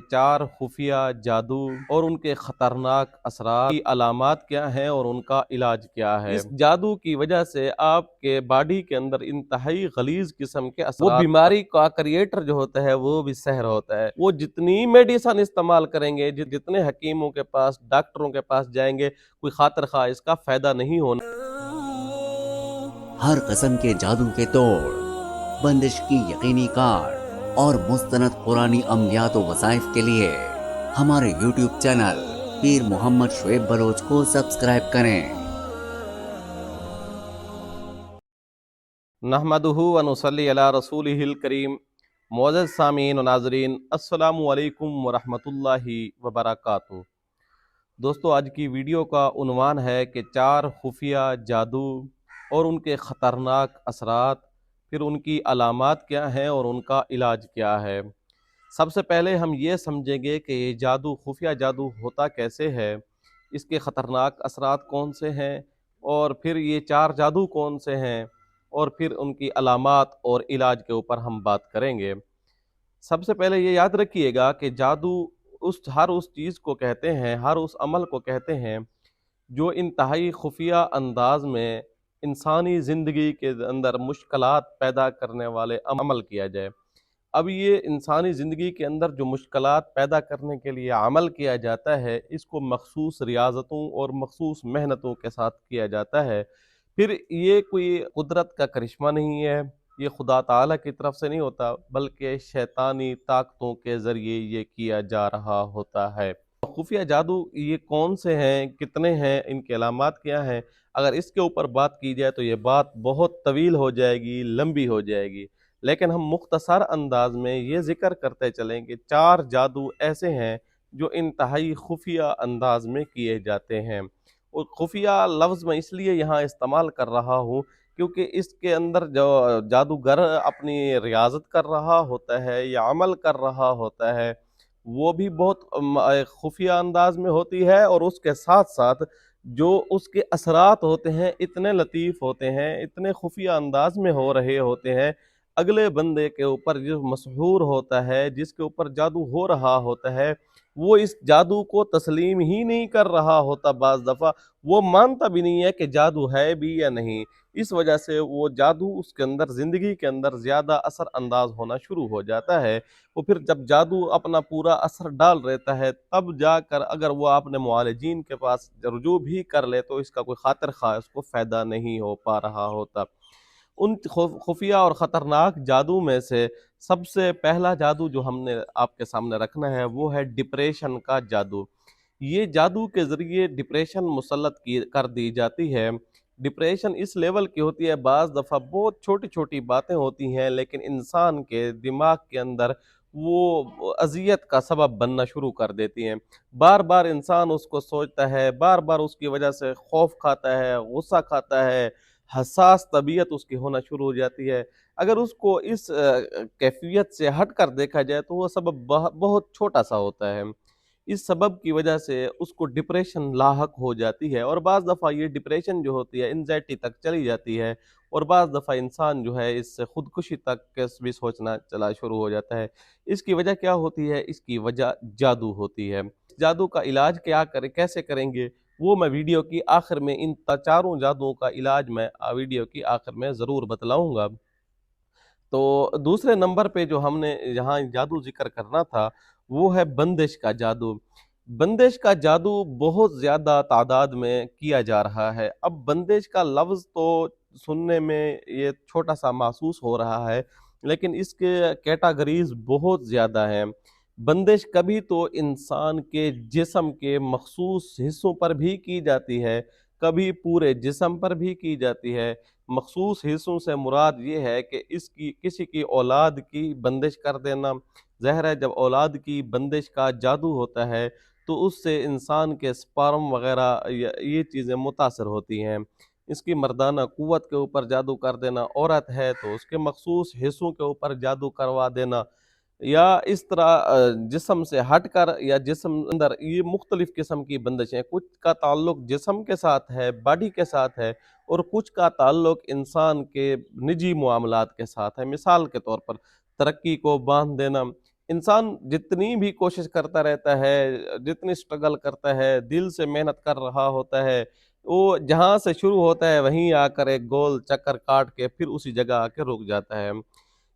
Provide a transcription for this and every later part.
चार खुफिया जादू और उनके खतरनाक असरात की अलामात क्या हैं और उनका इलाज क्या है। इस जादू की वजह से आपके बॉडी के अंदर इंतहाई गलीज किस्म के असरात, वो बीमारी का क्रिएटर जो होता है वो भी सहर होता है। वो जितनी मेडिसिन इस्तेमाल करेंगे, जितने हकीमों के पास, डॉक्टरों के पास जाएंगे, कोई खातिर खा इसका फायदा नहीं होना। हर किस्म के जादू के तोड़, बंदिश की यकीनी कार और मुस्तनद कुरानी अमलियात व वज़ाइफ के लिए हमारे YouTube चैनल पीर मोहम्मद शुएब बलोच को सब्सक्राइब करें। नहमदुहु व नुसल्ली अला रसूलिहिल करीम। मुअज़्ज़ज़ सामीन व नाज़रीन, अस्सलामु अलैकुम व रहमतुल्लाहि व बरकातुहू। दोस्तों, आज की वीडियो का उन्वान है कि चार खुफिया जादू और उनके ख़तरनाक असरात, फिर उनकी अलामात क्या हैं और उनका इलाज क्या है। सबसे पहले हम ये समझेंगे कि ये जादू, खुफिया जादू होता कैसे है, इसके ख़तरनाक असरात कौन से हैं, और फिर ये चार जादू कौन से हैं, और फिर उनकी अलामात और इलाज के ऊपर हम बात करेंगे। सबसे पहले ये याद रखिएगा कि जादू हर उस चीज़ को कहते हैं, हर उस अमल को कहते हैं जो इंतहाई खुफिया अंदाज में इंसानी ज़िंदगी के अंदर मुश्किलात पैदा करने वाले अमल किया जाए। अब ये इंसानी ज़िंदगी के अंदर जो मुश्किलात पैदा करने के लिए अमल किया जाता है, इसको मखसूस रियाज़तों और मखसूस मेहनतों के साथ किया जाता है। फिर ये कोई कुदरत का करिश्मा नहीं है, ये खुदा ताला की तरफ से नहीं होता, बल्कि शैतानी ताकतों के ज़रिए ये किया जा रहा होता है। खुफिया जादू ये कौन से हैं, कितने हैं, इनके अलामात क्या हैं? अगर इसके ऊपर बात की जाए तो ये बात बहुत तवील हो जाएगी, लंबी हो जाएगी। लेकिन हम मुख्तसर अंदाज में ये ज़िक्र करते चलें कि चार जादू ऐसे हैं जो इंतहाई खुफिया अंदाज में किए जाते हैं। और खुफिया लफ्ज़ मैं इसलिए यहाँ इस्तेमाल कर रहा हूँ क्योंकि इसके अंदर जो जादूगर अपनी रियाज़त कर रहा होता है या अमल कर रहा होता है, वो भी बहुत खुफिया अंदाज में होती है, और उसके साथ साथ जो उसके असरात होते हैं इतने लतीफ़ होते हैं, इतने खुफिया अंदाज में हो रहे होते हैं। अगले बंदे के ऊपर जो मसहूर होता है, जिसके ऊपर जादू हो रहा होता है, वो इस जादू को तस्लीम ही नहीं कर रहा होता। बाज़ दफ़ा वो मानता भी नहीं है कि जादू है भी या नहीं। इस वजह से वो जादू उसके अंदर, ज़िंदगी के अंदर ज़्यादा असर अंदाज होना शुरू हो जाता है। वो फिर जब जादू अपना पूरा असर डाल रहता है, तब जाकर अगर वो अपने मुआलिजीन के पास रुजू भी कर ले तो इसका कोई खातिर खा उसको फ़ायदा नहीं हो पा रहा होता। उन खुफिया और ख़तरनाक जादू में से सबसे पहला जादू जो हमने आपके सामने रखना है वो है डिप्रेशन का जादू। ये जादू के ज़रिए डिप्रेशन मुसल्लत की कर दी जाती है। डिप्रेशन इस लेवल की होती है, बाज़ दफ़ा बहुत छोटी-छोटी बातें होती हैं लेकिन इंसान के दिमाग के अंदर वो अज़ियत का सबब बनना शुरू कर देती हैं। बार-बार इंसान उसको सोचता है, बार-बार उसकी वजह से खौफ़ खाता है, गुस्सा खाता है, हसास तबीयत उसकी होना शुरू हो जाती है। अगर उसको इस कैफ़ियत से हट कर देखा जाए तो वो सबब बहुत छोटा-सा होता है। इस सबब की वजह से उसको डिप्रेशन लाहक हो जाती है, और बाज़ दफ़ा ये डिप्रेशन जो होती है एंग्ज़ायटी तक चली जाती है, और बाज़ दफ़ा इंसान जो है इससे ख़ुदकुशी तक के भी सोचना चला शुरू हो जाता है। इसकी वजह क्या होती है? इसकी वजह जादू होती है। जादू का इलाज क्या करें, कैसे करेंगे, वो मैं वीडियो की आखिर में इन चारों जादुओं का इलाज मैं वीडियो की आखिर में ज़रूर बतलाऊँगा। तो दूसरे नंबर पे जो हमने यहाँ जादू ज़िक्र करना था, वो है बंदिश का जादू। बंदिश का जादू बहुत ज़्यादा तादाद में किया जा रहा है। अब बंदिश का लफ्ज़ तो सुनने में ये छोटा-सा महसूस हो रहा है, लेकिन इसके कैटेगरीज़ बहुत ज़्यादा हैं। बंदिश कभी तो इंसान के जिस्म के मख़सूस हिस्सों पर भी की जाती है, कभी पूरे जिस्म पर भी की जाती है। मखसूस हिस्सों से मुराद ये है कि इसकी किसी की औलाद की बंदिश कर देना। ज़ाहिर है जब औलाद की बंदिश का जादू होता है तो उससे इंसान के स्पर्म वग़ैरह ये चीज़ें मुतासर होती हैं। इसकी मर्दाना क़ुव्वत के ऊपर जादू कर देना, औरत है तो उसके मखसूस हिस्सों के ऊपर जादू करवा देना, या इस तरह जिस्म से हट कर या जिस्म अंदर, ये मुख्तलिफ़ किस्म की बंदिशें, कुछ का ताल्लुक जिस्म के साथ है, बॉडी के साथ है, और कुछ का ताल्लुक इंसान के निजी मामलात के साथ है। मिसाल के तौर पर तरक्की को बांध देना, इंसान जितनी भी कोशिश करता रहता है, जितनी स्ट्रगल करता है, दिल से मेहनत कर रहा होता है, वो जहाँ से शुरू होता है वहीं आकर एक गोल चक्कर काट के फिर उसी जगह आके रुक जाता है।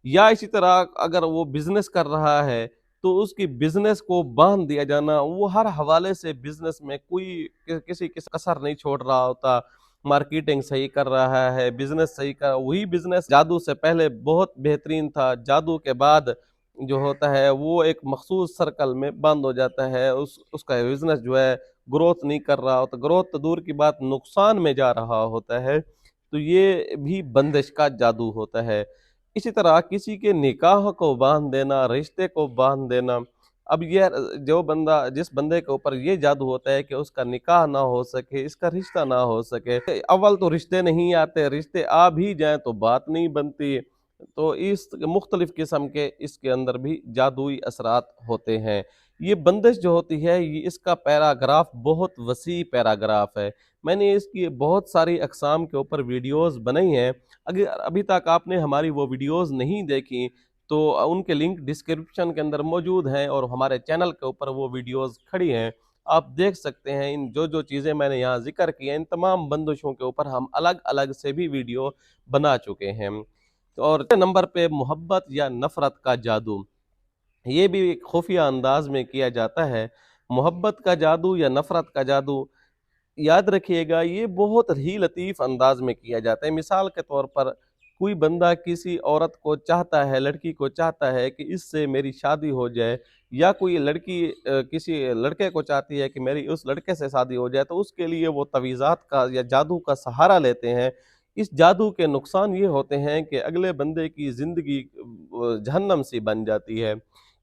या इसी तरह अगर वो बिज़नेस कर रहा है, तो उसकी बिज़नेस को बाँध दिया जाना, वो हर हवाले से बिज़नेस में कोई किसी की कसर नहीं छोड़ रहा होता। मार्केटिंग सही कर रहा है, बिज़नेस सही कर वही बिज़नेस जादू से पहले बहुत बेहतरीन था, जादू के बाद जो होता है वो एक मखसूस सर्कल में बंद हो जाता है, उसका बिज़नेस जो है ग्रोथ नहीं कर रहा होता, ग्रोथ तो दूर की बात नुकसान में जा रहा होता है। तो ये भी बंदिश का जादू होता है। इसी तरह किसी के निकाह को बांध देना, रिश्ते को बांध देना, अब ये जो बंदा जिस बंदे के ऊपर ये जादू होता है कि उसका निकाह ना हो सके, इसका रिश्ता ना हो सके, अव्वल तो रिश्ते नहीं आते, रिश्ते आ भी जाएं तो बात नहीं बनती। तो इस मुख्तलिफ किस्म के इसके अंदर भी जादुई असरात होते हैं। ये बंदिश जो होती है, ये इसका पैराग्राफ बहुत वसी पैराग्राफ है। मैंने इसकी बहुत सारी अक़साम के ऊपर वीडियोज़ बनाई हैं। अगर अभी तक आपने हमारी वो वीडियोज़ नहीं देखी, तो उनके लिंक डिस्क्रिप्शन के अंदर मौजूद हैं और हमारे चैनल के ऊपर वो वीडियोज़ खड़ी हैं। आप देख सकते हैं इन जो चीज़ें मैंने यहाँ ज़िक्र की हैं, इन तमाम बंदिशों के ऊपर हम अलग-अलग से भी वीडियो बना चुके हैं। और नंबर पे मोहब्बत या नफ़रत का जादू, ये भी एक खुफिया अंदाज में किया जाता है। मोहब्बत का जादू या नफ़रत का जादू, याद रखिएगा ये बहुत ही लतीफ़ अंदाज में किया जाता है। मिसाल के तौर पर कोई बंदा किसी औरत को चाहता है, लड़की को चाहता है कि इससे मेरी शादी हो जाए, या कोई लड़की किसी लड़के को चाहती है कि मेरी उस लड़के से शादी हो जाए, तो उसके लिए वो तवीज़ात का या जादू का सहारा लेते हैं। इस जादू के नुकसान ये होते हैं कि अगले बंदे की ज़िंदगी जहन्नम सी बन जाती है,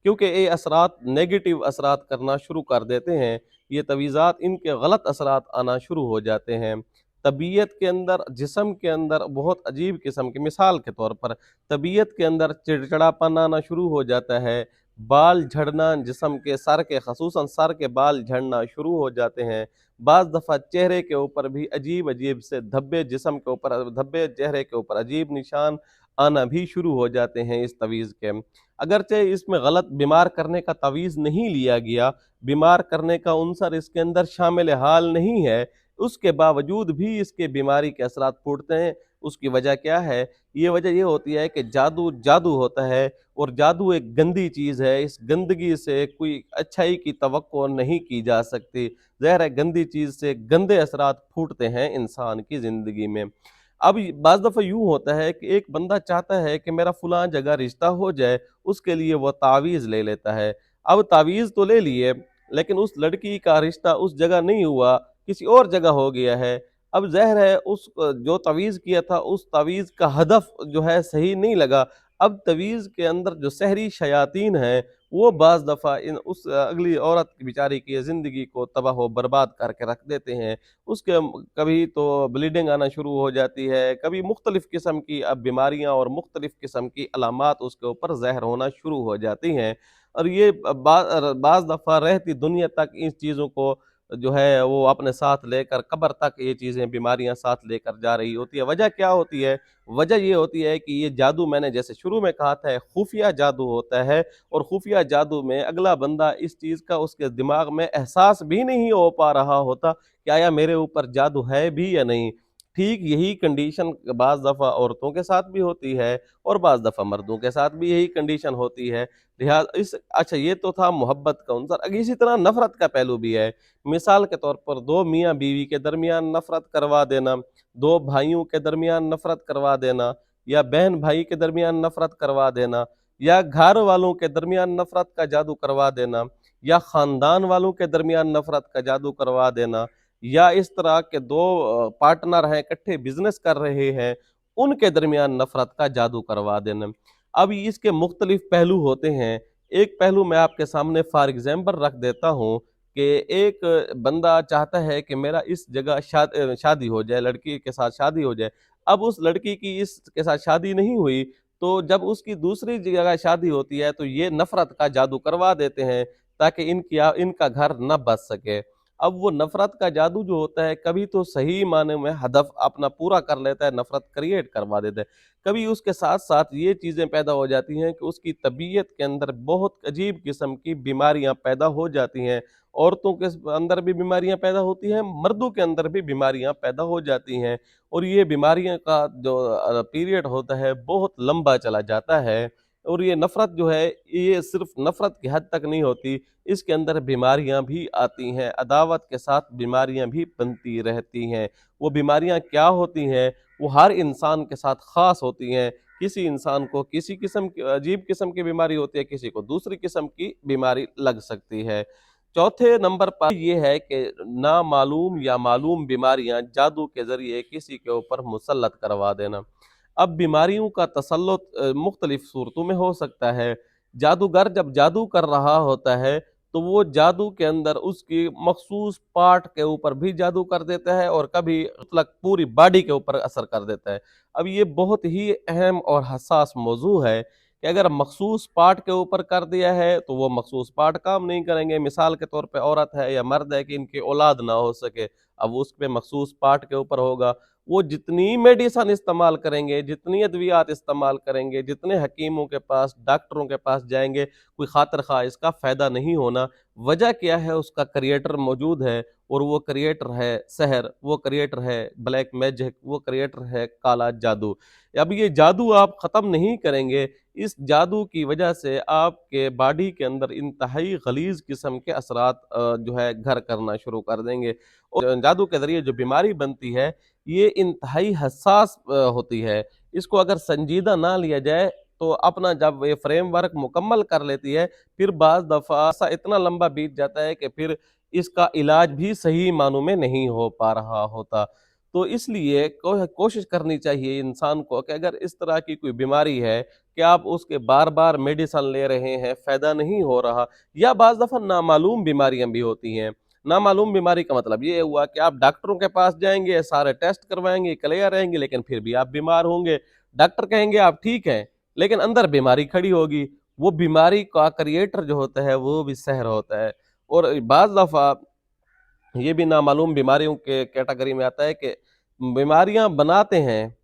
क्योंकि ये असरात नेगेटिव असरात करना शुरू कर देते हैं। ये तवीज़ात इनके गलत असरात आना शुरू हो जाते हैं। तबीयत के अंदर, जिस्म के अंदर बहुत अजीब किस्म की, मिसाल के तौर पर तबीयत के अंदर चिड़चिड़ापन आना शुरू हो जाता है, बाल झड़ना, जिस्म के सर के ख़ुसूसन सर के बाल झड़ना शुरू हो जाते हैं। बाज़ दफ़ा चेहरे के ऊपर भी अजीब-अजीब से धब्बे, जिस्म के ऊपर धब्बे, चेहरे के ऊपर अजीब निशान आना भी शुरू हो जाते हैं इस तवीज़ के। अगरचे इसमें गलत बीमार करने का तवीज़ नहीं लिया गया, बीमार करने का उनसर इसके अंदर शामिल हाल नहीं है, उसके बावजूद भी इसके बीमारी के असरात फूटते हैं। उसकी वजह क्या है? ये वजह ये होती है कि जादू जादू होता है, और जादू एक गंदी चीज़ है। इस गंदगी से कोई अच्छाई की तवक्को नहीं की जा सकती। ज़ाहिर है गंदी चीज़ से गंदे असरात फूटते हैं इंसान की ज़िंदगी में। अब बाज़ दफ़ा यूँ होता है कि एक बंदा चाहता है कि मेरा फ़लाँ जगह रिश्ता हो जाए, उसके लिए वो तावीज़ ले लेता है। अब तावीज़ तो ले लिए, लेकिन उस लड़की का रिश्ता उस जगह नहीं हुआ, किसी और जगह हो गया है। अब ज़ाहिर है उस जो तवीज़ किया था, उस तवीज़ का हदफ जो है सही नहीं लगा। अब तवीज़ के अंदर जो सहरी शयातीन हैं, वो बाज़ दफ़ा इन उस अगली औरत की बेचारी की ज़िंदगी को तबाह व बर्बाद करके रख देते हैं। उसके कभी तो ब्लीडिंग आना शुरू हो जाती है, कभी मुख्तलिफ़ किस्म की अब बीमारियाँ और मुख्तलिफ़ किस्म की अलामात उसके ऊपर ज़ाहिर होना शुरू हो जाती हैं। और ये बाज़ दफ़ा रहती दुनिया तक इन चीज़ों को जो है वो अपने साथ लेकर कब्र तक ये चीज़ें, बीमारियाँ साथ लेकर जा रही होती है। वजह क्या होती है? वजह ये होती है कि ये जादू, मैंने जैसे शुरू में कहा था, खुफिया जादू होता है, और खुफिया जादू में अगला बंदा इस चीज़ का उसके दिमाग में एहसास भी नहीं हो पा रहा होता कि आया मेरे ऊपर जादू है भी या नहीं। ठीक यही कंडीशन बाज़ दफ़ा औरतों के साथ भी होती है, और बाज़ दफ़ा मर्दों के साथ भी यही कंडीशन होती है। लिहाज़ा इस अच्छा, ये तो था मोहब्बत का अंसर। अगर इसी तरह नफ़रत का पहलू भी है। मिसाल के तौर पर दो मियाँ बीवी के दरमियान नफ़रत करवा देना, दो भाइयों के दरमियान नफ़रत करवा देना, या बहन भाई के दरमियान नफ़रत करवा देना, या घर वालों के दरमियान नफ़रत का जादू करवा देना, या ख़ानदान वालों के दरमियान नफ़रत का जादू करवा देना, या इस तरह के दो पार्टनर हैं, इकट्ठे बिजनेस कर रहे हैं, उनके दरमियान नफ़रत का जादू करवा देना। अब इसके मुख्तलिफ पहलू होते हैं। एक पहलू मैं आपके सामने फॉर एग्जाम्पल रख देता हूँ कि एक बंदा चाहता है कि मेरा इस जगह शादी हो जाए, लड़की के साथ शादी हो जाए। अब उस लड़की की इसके साथ शादी नहीं हुई, तो जब उसकी दूसरी जगह शादी होती है तो ये नफ़रत का जादू करवा देते हैं ताकि इनका घर न बच सके। अब वो नफ़रत का जादू जो होता है, कभी तो सही माने में हदफ अपना पूरा कर लेता है, नफ़रत क्रिएट करवा देता है। कभी उसके साथ-साथ ये चीज़ें पैदा हो जाती हैं कि उसकी तबीयत के अंदर बहुत अजीब किस्म की बीमारियाँ पैदा हो जाती हैं। औरतों के अंदर भी बीमारियाँ पैदा होती हैं, मर्दों के अंदर भी बीमारियाँ पैदा हो जाती हैं और ये बीमारियों का जो पीरियड होता है, बहुत लंबा चला जाता है और ये नफ़रत जो है, ये सिर्फ़ नफ़रत की हद तक नहीं होती, इसके अंदर बीमारियाँ भी आती हैं, अदावत के साथ बीमारियाँ भी बनती रहती हैं। वो बीमारियाँ क्या होती हैं, वो हर इंसान के साथ ख़ास होती हैं। किसी इंसान को किसी किस्म की अजीब किस्म की बीमारी होती है, किसी को दूसरी किस्म की बीमारी लग सकती है। चौथे नंबर पर ये है कि नामालूम या मालूम बीमारियाँ जादू के ज़रिए किसी के ऊपर मुसल्लत करवा देना। अब बीमारियों का तसल्लुत मुख्तलिफ सूरतों में हो सकता है। जादूगर जब जादू कर रहा होता है, तो वो जादू के अंदर उसकी मखसूस पार्ट के ऊपर भी जादू कर देता है और कभी मुतलक पूरी बॉडी के ऊपर असर कर देता है। अब ये बहुत ही अहम और हसास मौज़ू है कि अगर मखसूस पार्ट के ऊपर कर दिया है, तो वो मखसूस पार्ट काम नहीं करेंगे। मिसाल के तौर पे औरत है या मर्द है कि इनकी औलाद ना हो सके, अब उस पे मखसूस पार्ट के ऊपर होगा। वो जितनी मेडिसिन इस्तेमाल करेंगे, जितनी अद्वियात इस्तेमाल करेंगे, जितने हकीमों के पास, डॉक्टरों के पास जाएँगे, कोई खातिर ख़्वाह इसका फ़ायदा नहीं होना। वजह क्या है? उसका क्रिएटर मौजूद है और वो क्रिएटर है सहर, वो क्रिएटर है ब्लैक मैजिक, वो क्रिएटर है काला जादू। अब ये जादू आप ख़त्म नहीं करेंगे, इस जादू की वजह से आपके बॉडी के अंदर इंतहाई गलीज़ किस्म के असरात जो है घर करना शुरू कर देंगे और जादू के ज़रिए जो बीमारी बनती है, ये इंतहाई हसास होती है। इसको अगर संजीदा ना लिया जाए, तो अपना जब ये फ्रेमवर्क मुकम्मल कर लेती है, फिर बाज़ दफ़ा ऐसा इतना लंबा बीत जाता है कि फिर इसका इलाज भी सही मानों में नहीं हो पा रहा होता। तो इसलिए कोशिश करनी चाहिए इंसान को कि अगर इस तरह की कोई बीमारी है कि आप उसके बार-बार मेडिसिन ले रहे हैं, फ़ायदा नहीं हो रहा या बाज़ दफ़ा नामालूम बीमारियाँ भी होती हैं। नामालूम बीमारी का मतलब ये हुआ कि आप डॉक्टरों के पास जाएँगे, सारे टेस्ट करवाएँगे, क्लियर रहेंगे, लेकिन फिर भी आप बीमार होंगे। डॉक्टर कहेंगे आप ठीक हैं, लेकिन अंदर बीमारी खड़ी होगी। वो बीमारी का क्रिएटर जो होता है, वो भी सहर होता है और बाज़ दफ़ा ये भी नामालूम बीमारियों के कैटेगरी में आता है कि बीमारियां बनाते हैं।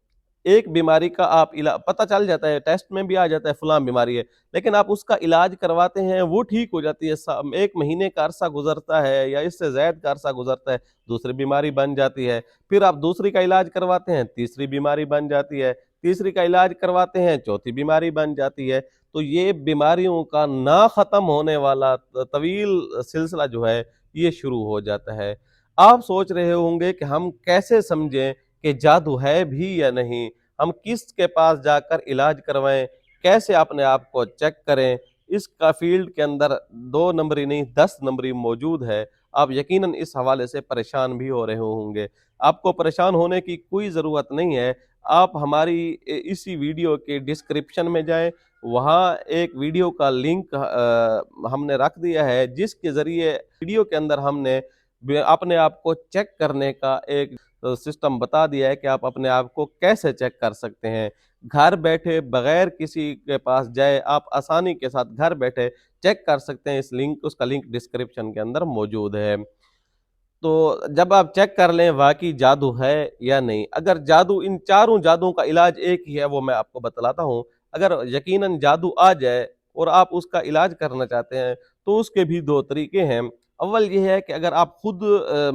एक बीमारी का आप इला पता चल जाता है, टेस्ट में भी आ जाता है फलां बीमारी है, लेकिन आप उसका इलाज करवाते हैं, वो ठीक हो जाती है। 1 महीने का अरसा गुजरता है या इससे ज़ायद का अरसा गुजरता है, दूसरी बीमारी बन जाती है। फिर आप दूसरी का इलाज करवाते हैं, तीसरी बीमारी बन जाती है। तीसरी का इलाज करवाते हैं, चौथी बीमारी बन जाती है। तो ये बीमारियों का ना ख़त्म होने वाला तवील सिलसिला जो है, ये शुरू हो जाता है। आप सोच रहे होंगे कि हम कैसे समझें कि जादू है भी या नहीं? हम किसके पास जाकर इलाज करवाएँ? कैसे अपने आप को चेक करें? इसका फ़ील्ड के अंदर 2 नंबरी नहीं 10 नंबरी मौजूद है। आप यकीनन इस हवाले से परेशान भी हो रहे होंगे। आपको परेशान होने की कोई ज़रूरत नहीं है। आप हमारी इसी वीडियो के डिस्क्रिप्शन में जाएँ, वहाँ एक वीडियो का लिंक हमने रख दिया है, जिसके ज़रिए वीडियो के अंदर हमने अपने आप को चेक करने का एक सिस्टम बता दिया है कि आप अपने आप को कैसे चेक कर सकते हैं। घर बैठे बगैर किसी के पास जाए आप आसानी के साथ घर बैठे चेक कर सकते हैं। उसका लिंक डिस्क्रिप्शन के अंदर मौजूद है। तो जब आप चेक कर लें वाक़ई जादू है या नहीं, अगर जादू इन चारों जादुओं का इलाज एक ही है, वो मैं आपको बतलाता हूँ। अगर यकीनन जादू आ जाए और आप उसका इलाज करना चाहते हैं, तो उसके भी 2 तरीके हैं। अव्वल ये है कि अगर आप खुद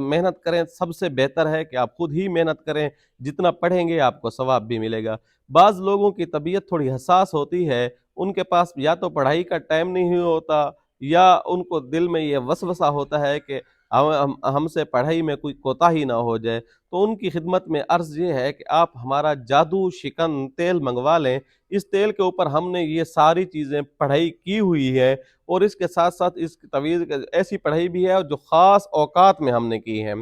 मेहनत करें, सबसे बेहतर है कि आप खुद ही मेहनत करें, जितना पढ़ेंगे आपको सवाब भी मिलेगा। बाज़ लोगों की तबीयत थोड़ी हसास होती है, उनके पास या तो पढ़ाई का टाइम नहीं होता या उनको दिल में ये वसवसा होता है कि हमसे पढ़ाई में कोई कोताही ना हो जाए, तो उनकी खिदमत में अर्ज़ ये है कि आप हमारा जादू शिकन तेल मंगवा लें। इस तेल के ऊपर हमने ये सारी चीज़ें पढ़ाई की हुई है और इसके साथ-साथ इस तवीज़ ऐसी पढ़ाई भी है जो ख़ास औकात में हमने की है।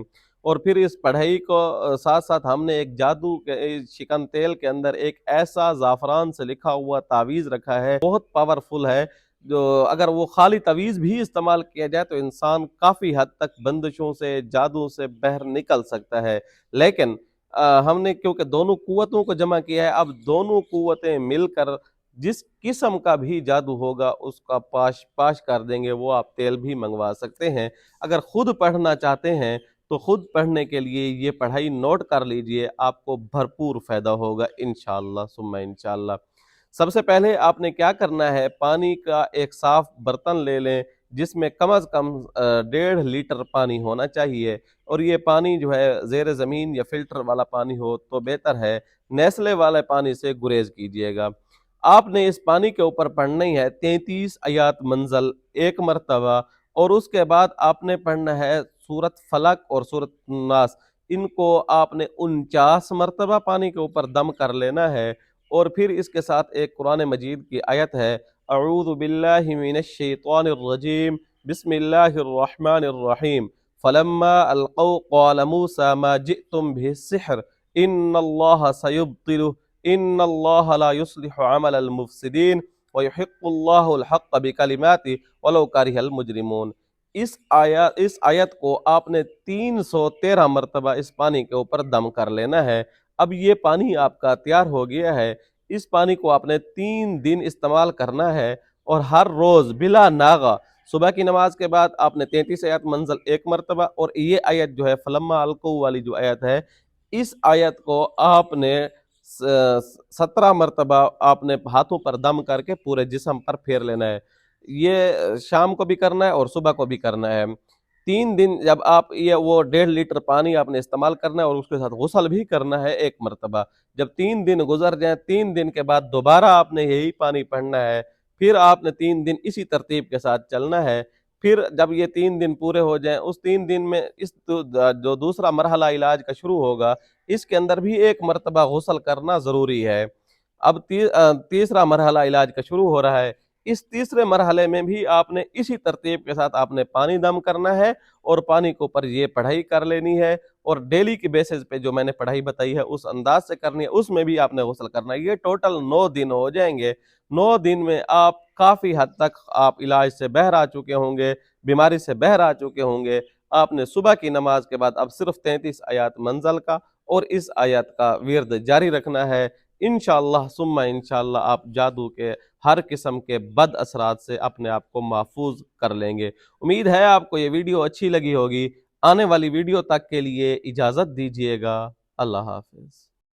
और फिर इस पढ़ाई को साथ-साथ हमने एक जादू के शिकन तेल के अंदर एक ऐसा ज़ाफ़रान से लिखा हुआ तावीज़ रखा है, बहुत पावरफुल है, जो अगर वो खाली तवीज़ भी इस्तेमाल किया जाए तो इंसान काफ़ी हद तक बंदिशों से, जादू से बाहर निकल सकता है। लेकिन हमने क्योंकि दोनों कुव्वतों को जमा किया है, अब दोनों कुव्वतें मिलकर जिस किस्म का भी जादू होगा उसका पाश पाश कर देंगे। वो आप तेल भी मंगवा सकते हैं। अगर खुद पढ़ना चाहते हैं तो खुद पढ़ने के लिए ये पढ़ाई नोट कर लीजिए, आपको भरपूर फ़ायदा होगा इंशाअल्लाह सुम्मा इंशाअल्लाह। सबसे पहले आपने क्या करना है, पानी का एक साफ़ बर्तन ले लें जिसमें कम अज़ कम 1.5 लीटर पानी होना चाहिए, और ये पानी जो है ज़ेर ज़मीन या फ़िल्टर वाला पानी हो तो बेहतर है। नेस्ले वाले पानी से गुरेज़ कीजिएगा। आपने इस पानी के ऊपर पढ़ना ही है 33 आयात मंज़ल एक मरतबा, और उसके बाद आपने पढ़ना है सूरत फलक और सूरत नास। इनको आपने 49 मरतबा पानी के ऊपर दम कर लेना है, और फिर इसके साथ एक कुरान मजीद की आयत है, अऊज़ु बिल्लाहि मिनश शैतानिर रजीम, बिस्मिल्लाहिर रहमानिर रहीम, फलम्मा अलक़ौ क़ाल मूसा मा जिअ्तुम बिस्सिह्र इन्नल्लाह सयुब्तिलुहु इन्नल्लाह ला युस्लिहु अमलल मुफ़्सिदीन व युहिक्कुल्लाहुल हक़्क़ बिकलिमातिहि वलौ करिहल मुजरिमून। इस आयत को आपने 313 मरतबा इस पानी के ऊपर दम कर लेना है। अब ये पानी आपका तैयार हो गया है। इस पानी को आपने 3 दिन इस्तेमाल करना है, और हर रोज़ बिला नागा सुबह की नमाज के बाद आपने 33 आयत मंज़ल एक मरतबा, और ये आयत जो है फलम्मा अलक़ौ वाली जो आयत है, इस आयत को आपने 17 मरतबा आपने हाथों पर दम करके पूरे जिस्म पर फेर लेना है। ये शाम को भी करना है और सुबह को भी करना है। 3 दिन जब आप ये वो 1.5 लीटर पानी आपने इस्तेमाल करना है, और उसके साथ गुस्ल भी करना है 1 मरतबा। जब 3 दिन गुज़र जाएँ, 3 दिन के बाद दोबारा आपने यही पानी पढ़ना है। फिर आपने 3 दिन इसी तरतीब के साथ चलना है। फिर जब ये 3 दिन पूरे हो जाएँ, उस 3 दिन में जो दूसरा मरहला इलाज का शुरू होगा, इसके अंदर भी 1 मरतबा गुस्ल करना ज़रूरी है। अब तीसरा मरहला इलाज का शुरू हो रहा है। इस तीसरे मरहले में भी आपने इसी तरतीब के साथ आपने पानी दम करना है, और पानी के ऊपर ये पढ़ाई कर लेनी है, और डेली की बेसिस पे जो मैंने पढ़ाई बताई है उस अंदाज से करनी है, उसमें भी आपने गुस्ल करना है। ये टोटल 9 दिन हो जाएंगे। 9 दिन में आप काफ़ी हद तक आप इलाज से बहर आ चुके होंगे, बीमारी से बहर आ चुके होंगे। आपने सुबह की नमाज के बाद अब सिर्फ 33 आयात मंज़ल का और इस आयत का विर्द जारी रखना है। इंशाअल्लाह सुम्मा इंशाअल्लाह आप जादू के हर किस्म के बद असरात से अपने आप को महफूज कर लेंगे। उम्मीद है आपको ये वीडियो अच्छी लगी होगी। आने वाली वीडियो तक के लिए इजाज़त दीजिएगा। अल्लाह हाफ़िज़।